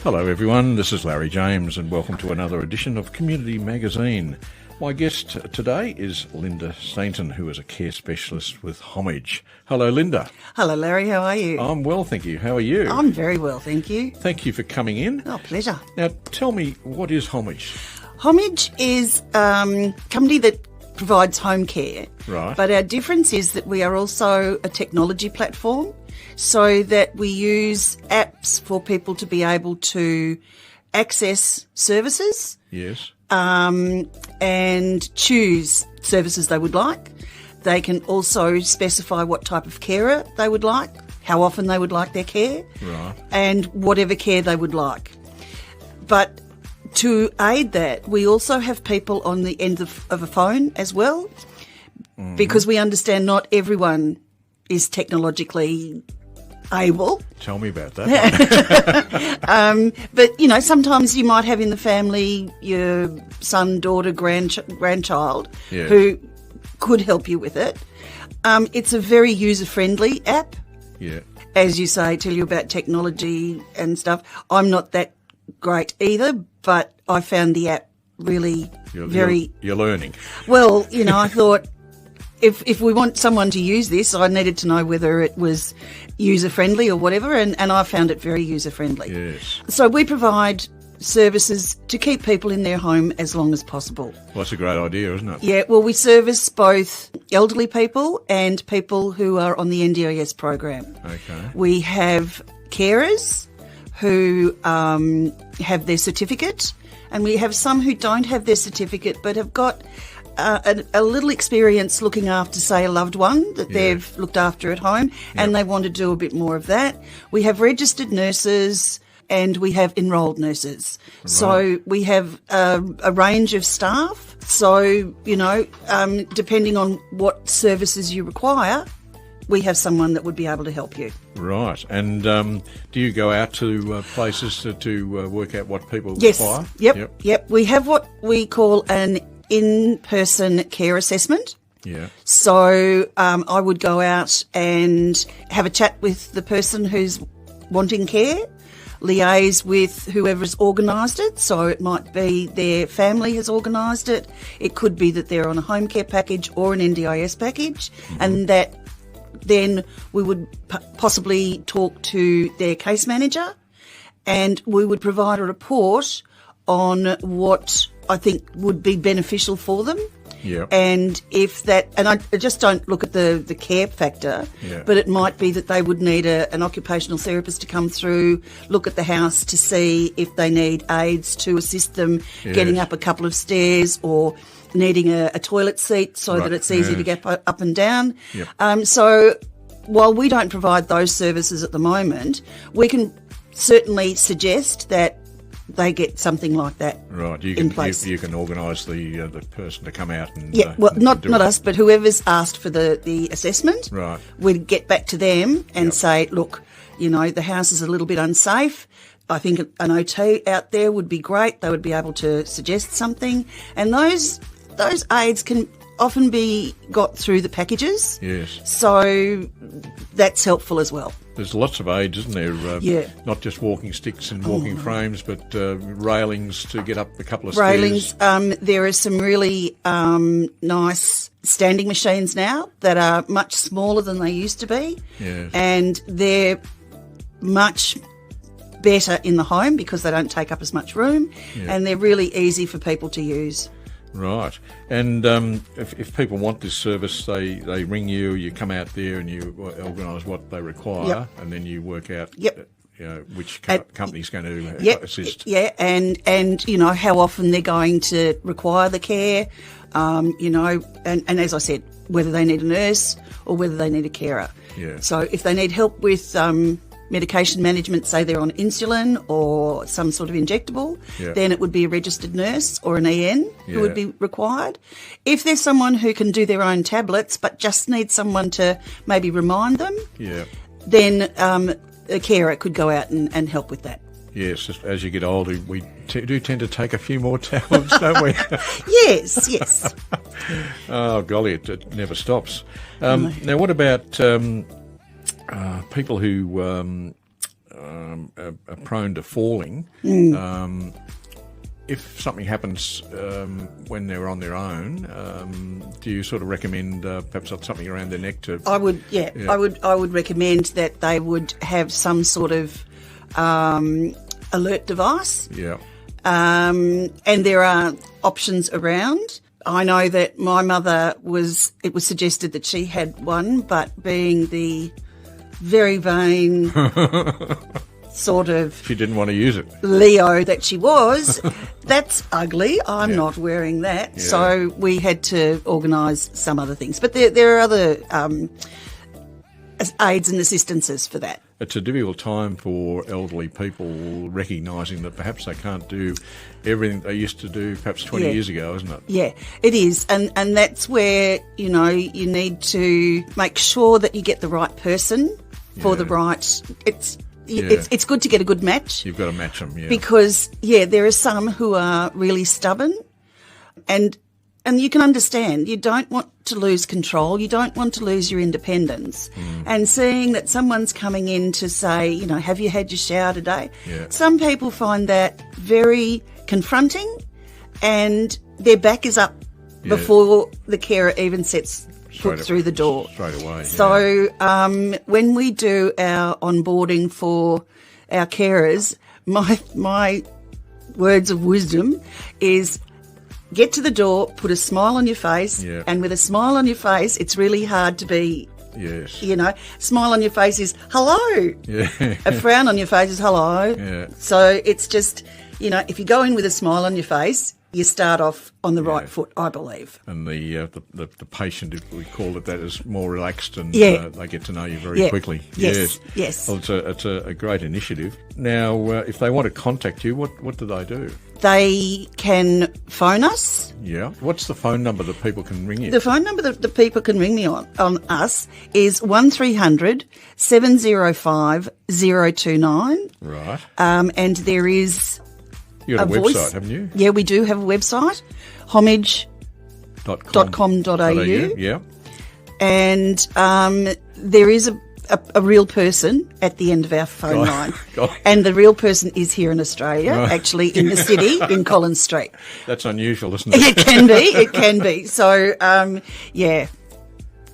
Hello everyone, this is Larry James and welcome to another edition of Community Magazine. My guest today is Linda Stainton, who is a care specialist with Homage. Hello Linda. Hello Larry, how are you? I'm well, thank you. How are you? I'm very well, thank you. Thank you for coming in. Oh, pleasure. Now tell me, what is Homage? Homage is a company that provides home care. Right. But our difference is that we are also a technology platform, so that we use apps for people to be able to access services. Yes. And choose services they would like. They can also specify what type of carer they would like, how often they would like their care, Right. and whatever care they would like. But to aid that, we also have people on the end of a phone as well, because we understand not everyone is technologically able. Tell me about that. But, you know, sometimes you might have in the family your son, daughter, grandchild Yes. who could help you with it. It's a very user-friendly app. Yeah. As you say, tell you about technology and stuff. I'm not that great either, but I found the app really You're learning. Well, you know, I thought if we want someone to use this, I needed to know whether it was user-friendly or whatever, and I found it very user-friendly. Yes. So we provide services to keep people in their home as long as possible. Well, that's a great idea, isn't it? Yeah, well, we service both elderly people and people who are on the NDIS program. Okay. We have carers who have their certificate, and we have some who don't have their certificate but have got a little experience looking after, say, a loved one that they've looked after at home, and they want to do a bit more of that. We have registered nurses and we have enrolled nurses. Right. So we have a range of staff. So, you know, depending on what services you require, we have someone that would be able to help you. Right. And do you go out to places to work out what people Yes. require? Yep. We have what we call an in-person care assessment. Yeah. So I would go out and have a chat with the person who's wanting care, liaise with whoever's organised it. So it might be their family has organised it. It could be that they're on a home care package or an NDIS package, and that then we would possibly talk to their case manager, and we would provide a report on what I think would be beneficial for them. Yeah. And if that, and I just don't look at the care factor, but it might be that they would need an occupational therapist to come through, look at the house to see if they need aids to assist them getting up a couple of stairs, or needing a toilet seat so that it's easy to get up and down. Yep. So while we don't provide those services at the moment, we can certainly suggest that they get something like that. Right, in place. You can organise the person to come out and not us, but whoever's asked for the assessment. Right, we'd get back to them and say, look, you know, the house is a little bit unsafe. I think an OT out there would be great. They would be able to suggest something, and those aids can often be got through the packages. Yes. So that's helpful as well. There's lots of aids, isn't there? Not just walking sticks and walking frames, but railings to get up a couple of stairs. There are some really nice standing machines now that are much smaller than they used to be. Yes. And they're much better in the home because they don't take up as much room, and they're really easy for people to use. Right. And if people want this service, they ring you, you come out there and you organise what they require, and then you work out which company's going to assist. Yeah, and you know, how often they're going to require the care, you know, and as I said, whether they need a nurse or whether they need a carer. Yeah. So if they need help with medication management, say they're on insulin or some sort of injectable, then it would be a registered nurse or an EN who would be required. If there's someone who can do their own tablets but just needs someone to maybe remind them, then a carer could go out and help with that. Yes, as you get older, we do tend to take a few more tablets, don't we? Yes. Oh, golly, it never stops. Now, what about people who are prone to falling. If something happens when they're on their own, do you sort of recommend perhaps something around their neck to? I would, yeah. I would recommend that they would have some sort of alert device. Yeah. And there are options around. I know that my mother it was suggested that she had one, but being the very vain sort of... She didn't want to use it. Leo that she was, that's ugly. I'm not wearing that. Yeah. So we had to organise some other things. But there are other aids and assistances for that. It's a difficult time for elderly people recognising that perhaps they can't do everything they used to do perhaps 20 years ago, isn't it? Yeah, it is. And that's where, you need to make sure that you get the right person for the right... It's good to get a good match. You've got to match them, yeah. Because, there are some who are really stubborn and you can understand. You don't want to lose control. You don't want to lose your independence. And seeing that someone's coming in to say, have you had your shower today? Yeah. Some people find that very confronting and their back is up before the carer even sets foot through the door. Straight away. So when we do our onboarding for our carers, my words of wisdom is get to the door, put a smile on your face, and with a smile on your face, it's really hard to be... Yes. Smile on your face is hello. Yeah. A frown on your face is hello. Yeah. So it's just, if you go in with a smile on your face, you start off on the right foot, I believe. And the patient, if we call it that, is more relaxed and they get to know you very quickly. Yes. Well, it's a great initiative. Now, if they want to contact you, what do they do? They can phone us. Yeah. What's the phone number that people can ring you? The phone number that the people can ring me on us is 1300 705 029. Right. And there is... You got a website, haven't you? Yeah, we do have a website, homage.com.au. Yeah. And there is a real person at the end of our phone line. And the real person is here in Australia, actually in the city, in Collins Street. That's unusual, isn't it? It can be. So, yeah.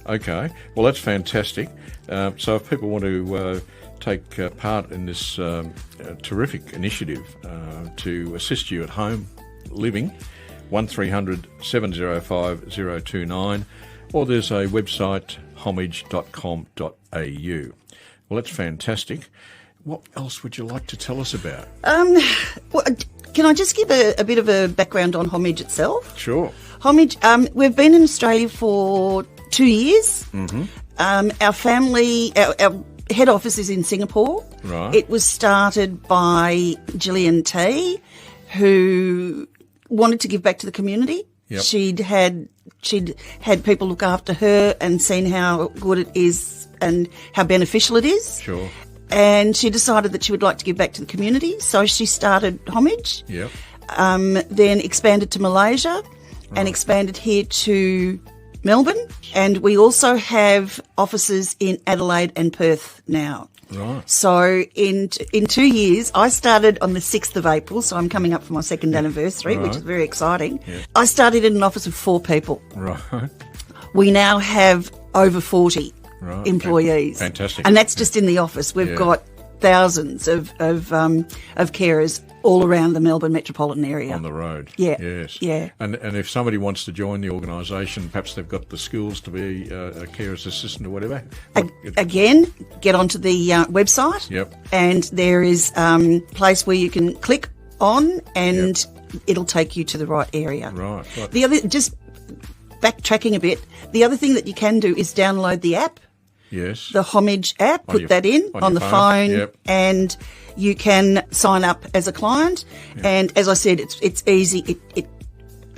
Okay. Well, that's fantastic. So if people want to... take part in this terrific initiative to assist you at home living, 1300 705 029, or there's a website, homage.com.au. Well, that's fantastic. What else would you like to tell us about? Well, can I just give a bit of a background on Homage itself? Sure. Homage, we've been in Australia for 2 years. Mm-hmm. Our family... Our head office is in Singapore. Right. It was started by Gillian T, who wanted to give back to the community. Yep. She'd had people look after her and seen how good it is and how beneficial it is. Sure. And she decided that she would like to give back to the community, so she started Homage. Yep. Then expanded to Malaysia and expanded here to Melbourne, and we also have offices in Adelaide and Perth now. Right. So in 2 years, I started on the 6th of April, so I'm coming up for my second anniversary, which is very exciting. Yeah. I started in an office of 4 people. Right. We now have over 40 employees. Fantastic. And that's just in the office. We've got thousands of carers all around the Melbourne metropolitan area. On the road. Yeah. Yes. Yeah. And if somebody wants to join the organisation, perhaps they've got the skills to be a carer's assistant or whatever. Again, get onto the website. Yep. And there is a place where you can click on and it'll take you to the right area. Right. The other, just backtracking a bit, the other thing that you can do is download the app. Yes. The Homage app, put that in on the phone, and you can sign up as a client. Yep. And as I said, it's easy. It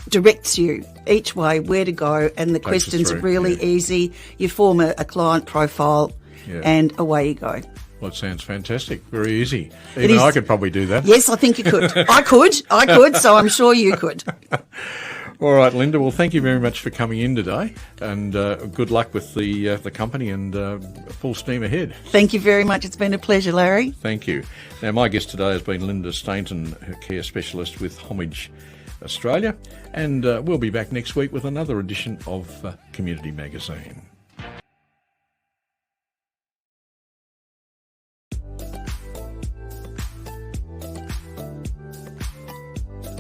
directs you each way where to go, and the questions are really easy. You form a client profile, and away you go. Well, it sounds fantastic. Very easy. Even I could probably do that. Yes, I think you could. I could. So I'm sure you could. All right, Linda. Well, thank you very much for coming in today, and good luck with the company and full steam ahead. Thank you very much. It's been a pleasure, Larry. Thank you. Now, my guest today has been Linda Stainton, her care specialist with Homage Australia, and we'll be back next week with another edition of Community Magazine.